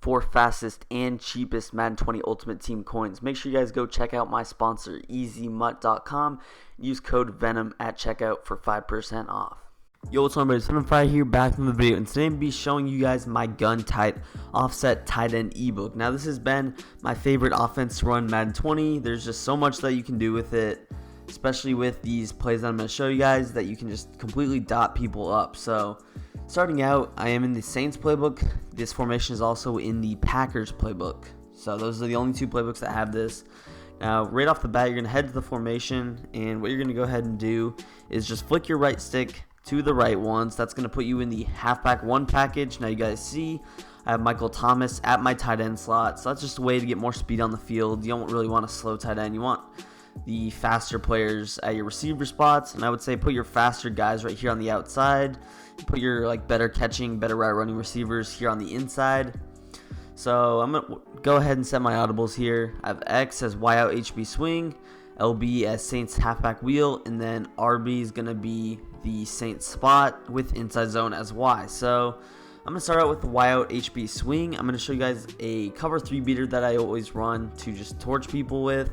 4 fastest and cheapest Madden 20 Ultimate Team coins. Make sure you guys go check out my sponsor, EasyMut.com. Use code VENM at checkout for 5% off. Yo, what's up, everybody? Fire here, back from the video, and today I'm going to be showing you guys my gun tight offset tight end ebook. Now, this has been my favorite offense to run Madden 20. There's just so much that you can do with it, especially with these plays that I'm going to show you guys, that you can just completely dot people up. So, starting out, I am in the Saints playbook. This formation is also in the Packers playbook. So, those are the only two playbooks that have this. Now, right off the bat, you're going to head to the formation, and what you're going to go ahead and do is just flick your right stick to the right ones. That's going to put you in the halfback 1 package. Now you guys see I have Michael Thomas at my tight end slot, so that's just a way to get more speed on the field. You don't really want a slow tight end. You want the faster players at your receiver spots, and I would say put your faster guys right here on the outside. Put your better catching, better route running receivers here on the inside. So I'm going to go ahead and set my audibles here. I have X as Y out HB swing, LB as Saints halfback wheel, and then RB is going to be the Saints spot with inside zone as Y. So I'm going to start out with the Y out HB swing. I'm going to show you guys a cover 3 beater that I always run to just torch people with.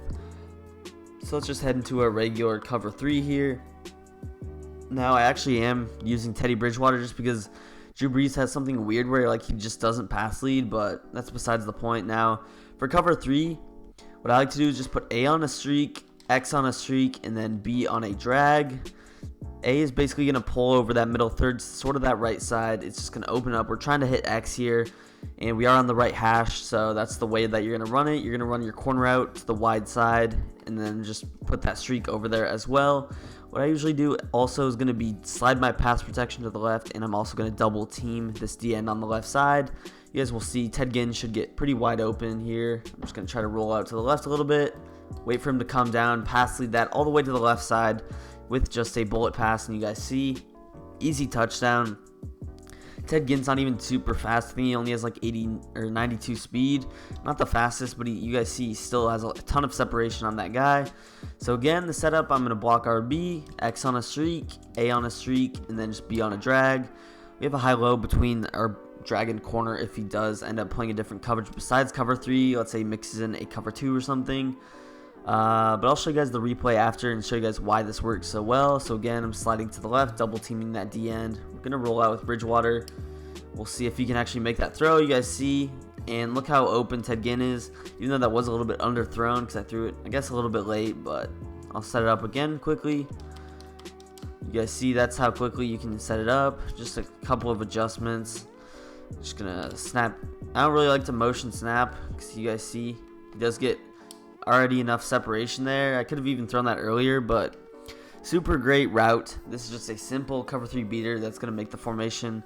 So let's just head into a regular cover 3 here. Now I actually am using Teddy Bridgewater just because Drew Brees has something weird where he just doesn't pass lead, but that's besides the point. Now for cover 3, what I like to do is just put A on a streak, X on a streak, and then B on a drag. A is basically going to pull over that middle third, sort of that right side. It's just going to open up. We're trying to hit X here, and we are on the right hash, so that's the way that you're going to run it. You're going to run your corner out to the wide side, and then just put that streak over there as well. What I usually do also is going to be slide my pass protection to the left, and I'm also going to double team this D end on the left side. You guys will see Ted Ginn should get pretty wide open here. I'm just going to try to roll out to the left a little bit, wait for him to come down, pass lead that all the way to the left side with just a bullet pass, and you guys see, easy touchdown. Ted Ginn's not even super fast. I think he only has 80 or 92 speed. Not the fastest, but you guys see he still has a ton of separation on that guy. So again, the setup, I'm going to block RB, X on a streak, A on a streak, and then just B on a drag. We have a high-low between our drag and corner if he does end up playing a different coverage besides cover 3. Let's say he mixes in a cover 2 or something. But I'll show you guys the replay after and show you guys why this works so well. So again, I'm sliding to the left, double teaming that D end. We're going to roll out with Bridgewater. We'll see if he can actually make that throw. You guys see, and look how open Ted Ginn is, even though that was a little bit underthrown because I threw it, I guess, a little bit late, but I'll set it up again quickly. You guys see that's how quickly you can set it up. Just a couple of adjustments. Just going to snap. I don't really like to motion snap because you guys see he does get already enough separation there. I could have even thrown that earlier, but super great route. This is just a simple cover 3 beater that's going to make the formation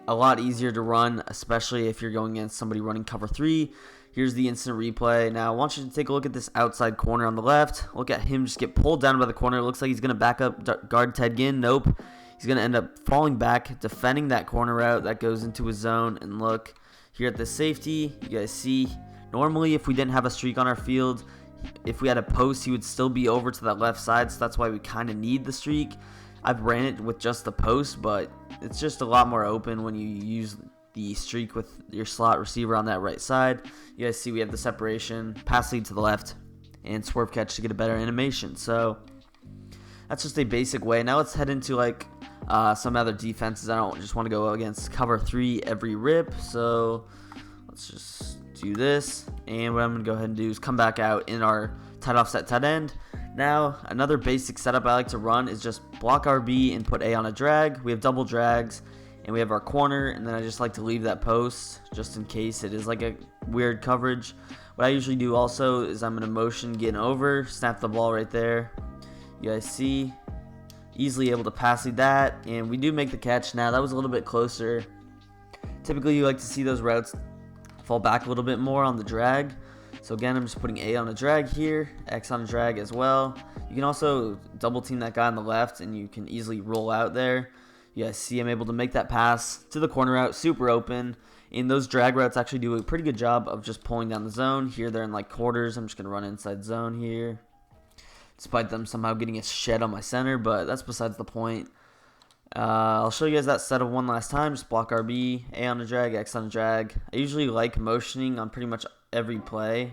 a lot easier to run, especially if you're going against somebody running cover 3. Here's the instant replay. Now I want you to take a look at this outside corner on the left. Look at him just get pulled down by the corner. It looks like he's going to back up guard Ted Ginn. Nope. He's going to end up falling back, defending that corner route that goes into his zone. And look here at the safety, you guys see, normally, if we didn't have a streak on our field, if we had a post, he would still be over to that left side, so that's why we kind of need the streak. I've ran it with just the post, but it's just a lot more open when you use the streak with your slot receiver on that right side. You guys see we have the separation, pass lead to the left, and swerve catch to get a better animation. So that's just a basic way. Now let's head into some other defenses. I don't just want to go against cover 3 every rip, so let's just do this, and what I'm going to go ahead and do is come back out in our tight offset tight end. Now, another basic setup I like to run is just block RB and put A on a drag. We have double drags, and we have our corner, and then I just like to leave that post just in case it is a weird coverage. What I usually do also is I'm going to motion get over, snap the ball right there. You guys see, easily able to pass lead that, and we do make the catch. Now, that was a little bit closer. Typically, you like to see those routes fall back a little bit more on the drag. So again, I'm just putting A on a drag here, X on a drag as well. You can also double team that guy on the left, and you can easily roll out there. You guys see I'm able to make that pass to the corner route, super open. And those drag routes actually do a pretty good job of just pulling down the zone. Here they're in quarters. I'm just going to run inside zone here, despite them somehow getting a shed on my center, but that's besides the point. I'll show you guys that setup one last time. Just block RB, A on a drag, X on a drag. I usually like motioning on pretty much every play.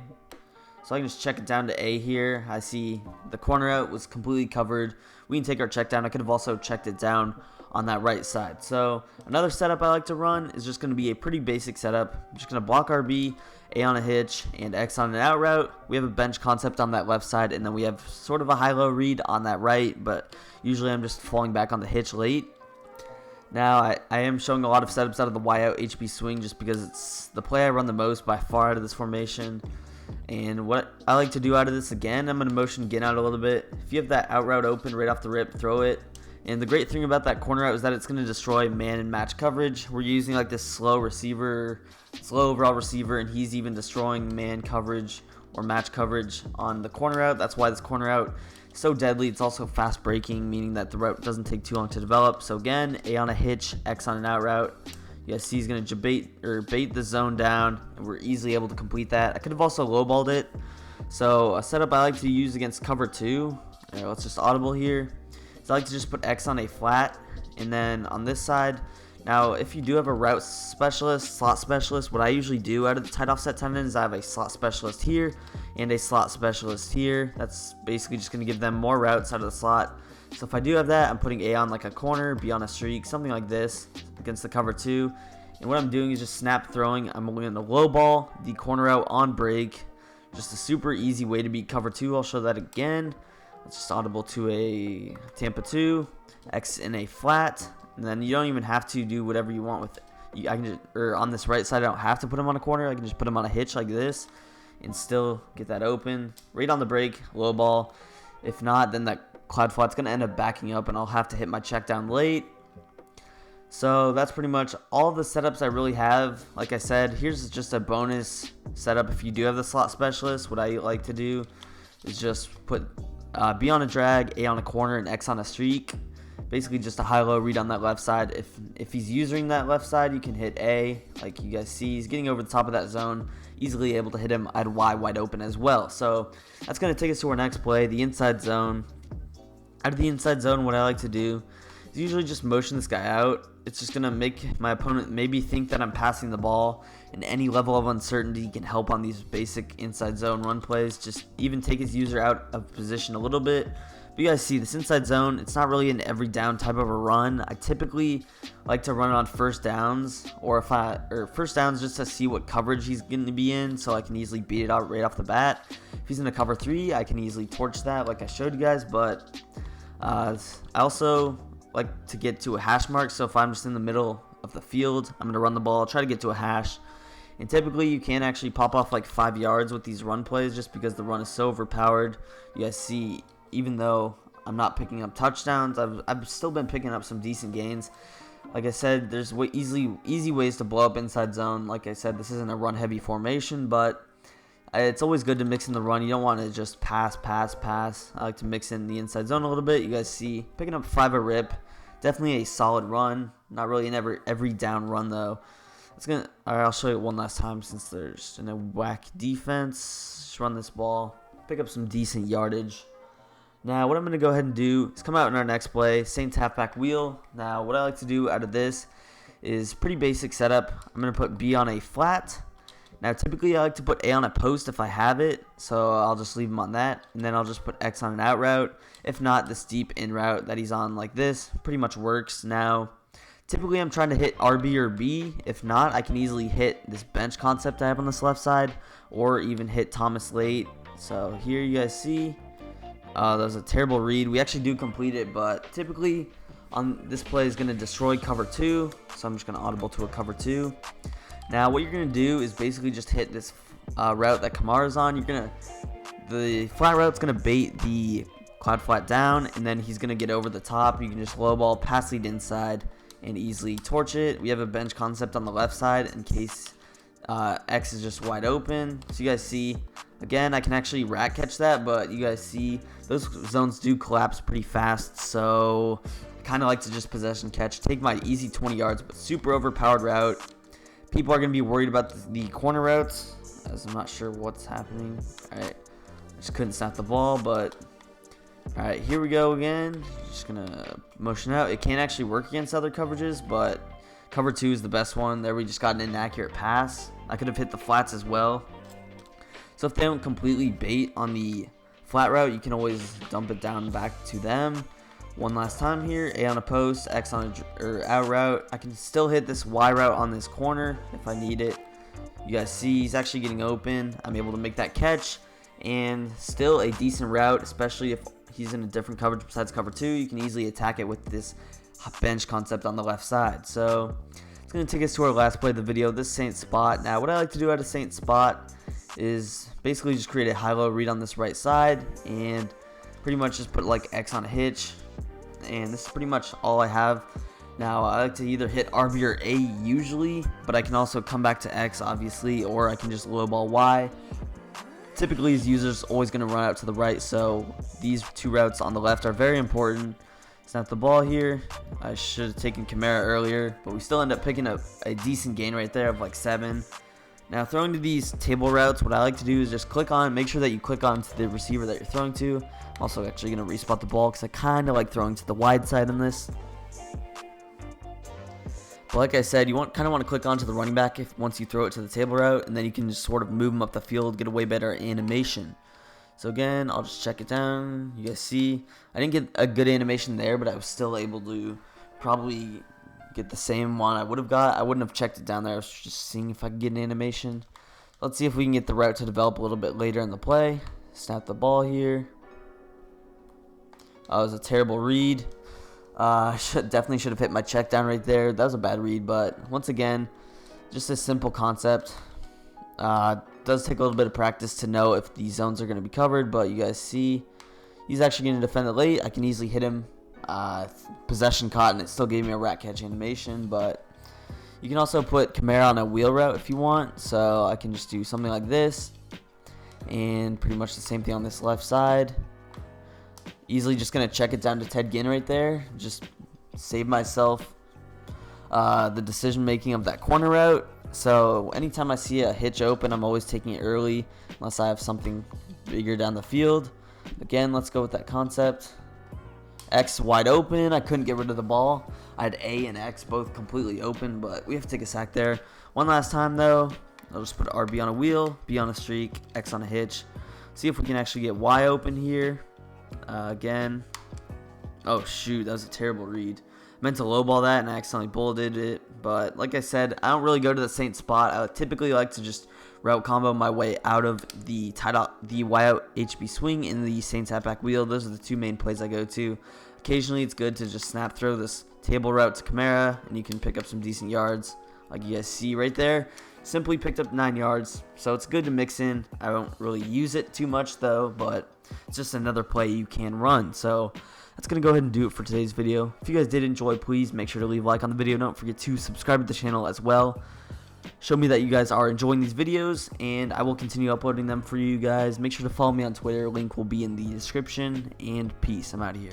So I can just check it down to A here. I see the corner out was completely covered. We can take our check down. I could have also checked it down on that right side. So another setup I like to run is just going to be a pretty basic setup. I'm just going to block RB, A on a hitch, and X on an out route. We have a bench concept on that left side, and then we have sort of a high-low read on that right, but usually I'm just falling back on the hitch late. Now, I am showing a lot of setups out of the Y out HB swing just because it's the play I run the most by far out of this formation. And what I like to do out of this, again, I'm going to motion Gin out a little bit. If you have that out route open right off the rip, throw it. And the great thing about that corner out is that it's going to destroy man and match coverage. We're using like this slow overall receiver, and he's even destroying man coverage or match coverage on the corner out. That's why this corner out is so deadly. It's also fast breaking, meaning that the route doesn't take too long to develop. So again, A on a hitch, X on an out route. You guys see he's going to bait the zone down, and we're easily able to complete that. I could have also lowballed it. So a setup I like to use against cover 2, let's just audible here. So I like to just put X on a flat, and then on this side, now if you do have a route specialist, slot specialist, what I usually do out of the tight offset tendon is I have a slot specialist here and a slot specialist here. That's basically just going to give them more routes out of the slot. So if I do have that, I'm putting A on like a corner, B on a streak, something like this against the cover 2. And what I'm doing is just snap throwing. I'm going to low ball the corner out on break. Just a super easy way to beat cover 2. I'll show that again. Let's just audible to a Tampa 2, X in a flat, and then you don't even have to do whatever you want with it. I can just, or on this right side, I don't have to put him on a corner. I can just put him on a hitch like this and still get that open. Right on the break, low ball. If not, then that cloud flat's going to end up backing up, and I'll have to hit my check down late. So that's pretty much all the setups I really have. Like I said, here's just a bonus setup. If you do have the slot specialist, what I like to do is just put B on a drag, A on a corner, and X on a streak. Basically just a high-low read on that left side. If he's using that left side, you can hit A. Like you guys see, he's getting over the top of that zone. Easily able to hit him at Y wide open as well. So that's going to take us to our next play, the inside zone. Out of the inside zone, what I like to do is usually just motion this guy out. It's just going to make my opponent maybe think that I'm passing the ball, and any level of uncertainty can help on these basic inside zone run plays. Just even take his user out of position a little bit. But you guys see this inside zone, it's not really an every down type of a run. I typically like to run it on first downs, or first downs just to see what coverage he's going to be in, so I can easily beat it out right off the bat. If he's in a cover 3, I can easily torch that like I showed you guys, but I also like to get to a hash mark. So if I'm just in the middle of the field, I'm going to run the ball, try to get to a hash. And typically you can actually pop off like 5 yards with these run plays just because the run is so overpowered. You guys see, even though I'm not picking up touchdowns, I've still been picking up some decent gains. Like I said, there's easy ways to blow up inside zone. Like I said, this isn't a run heavy formation, but it's always good to mix in the run. You don't want to just pass. I like to mix in the inside zone a little bit. You guys see, picking up 5 a rip. Definitely a solid run. Not really an every down run, though. Alright, I'll show you one last time since there's a whack defense. Just run this ball. Pick up some decent yardage. Now, what I'm going to go ahead and do is come out in our next play. Saints halfback wheel. Now, what I like to do out of this is pretty basic setup. I'm going to put B on a flat. Now, typically, I like to put A on a post if I have it, so I'll just leave him on that, and then I'll just put X on an out route. If not, this deep in route that he's on like this pretty much works. Now, typically, I'm trying to hit RB or B. If not, I can easily hit this bench concept I have on this left side, or even hit Thomas late. So here you guys see, that was a terrible read. We actually do complete it, but typically, on this play is going to destroy cover 2, so I'm just going to audible to a cover 2. Now, what you're going to do is basically just hit this route that Kamara's on. The flat route's going to bait the cloud flat down, and then he's going to get over the top. You can just low ball, pass lead inside, and easily torch it. We have a bench concept on the left side in case X is just wide open. So you guys see, again, I can actually rat catch that, but you guys see those zones do collapse pretty fast. So I kind of like to just possession catch, take my easy 20 yards, but super overpowered route. People are going to be worried about the corner routes, as I'm not sure what's happening. Alright, I just couldn't snap the ball, but Alright, here we go again. Just gonna motion out. It can actually work against other coverages, but cover 2 is the best one. There we just got an inaccurate pass. I could have hit the flats as well. So if they don't completely bait on the flat route, you can always dump it down back to them. One last time here, A on a post, X on a out route. I can still hit this Y route on this corner if I need it. You guys see he's actually getting open. I'm able to make that catch, and still a decent route, especially if he's in a different coverage besides cover 2. You can easily attack it with this bench concept on the left side. So it's going to take us to our last play of the video, this Saint spot. Now what I like to do out of Saint spot is basically just create a high-low read on this right side and pretty much just put like X on a hitch, and this is pretty much all I have. Now I like to either hit RB or A usually, but I can also come back to X obviously, or I can just lowball Y. Typically his user's always going to run out to the right, so these two routes on the left are very important. Snap the ball here. I should have taken Kamara earlier, but we still end up picking up a decent gain right there of like 7. Now throwing to these table routes, what I like to do is just click on, make sure that you click on to the receiver that you're throwing to. I'm also actually going to respot the ball because I kind of like throwing to the wide side in this. But like I said, you kind of want to click onto the running back once you throw it to the table route, and then you can just sort of move them up the field, get a way better animation. So again, I'll just check it down. You guys see, I didn't get a good animation there, but I was still able to probably get the same one I would have got. I wouldn't have checked it down there. I was just seeing if I could get an animation. Let's see if we can get the route to develop a little bit later in the play. Snap the ball here. That was a terrible read. Definitely should have hit my check down right there. That was a bad read, but once again, just a simple concept. Does take a little bit of practice to know if these zones are going to be covered, but you guys see he's actually going to defend it late. I can easily hit him. Possession caught, and it still gave me a rat catch animation, but you can also put Kamara on a wheel route if you want, so I can just do something like this, and pretty much the same thing on this left side. Easily just going to check it down to Ted Ginn right there. Just save myself the decision making of that corner route. So anytime I see a hitch open, I'm always taking it early unless I have something bigger down the field. Again, let's go with that concept. X wide open. I couldn't get rid of the ball. I had A and X both completely open, but we have to take a sack there. One last time though, I'll just put RB on a wheel, B on a streak, X on a hitch. See if we can actually get Y open here. Again, oh shoot, that was a terrible read. I meant to lowball that and I accidentally bulleted it, but like I said, I don't really go to the Saint spot. I typically like to just route combo my way out of the Y out HB swing and the Saint tap back wheel. Those are the two main plays I go to. Occasionally it's good to just snap throw this table route to Kamara and you can pick up some decent yards like you guys see right there. Simply picked up 9 yards, so it's good to mix in. I don't really use it too much though, but it's just another play you can run. So that's going to go ahead and do it for today's video. If you guys did enjoy, please make sure to leave a like on the video. Don't forget to subscribe to the channel as well. Show me that you guys are enjoying these videos, and I will continue uploading them for you guys. Make sure to follow me on Twitter. Link will be in the description, and peace. I'm out of here.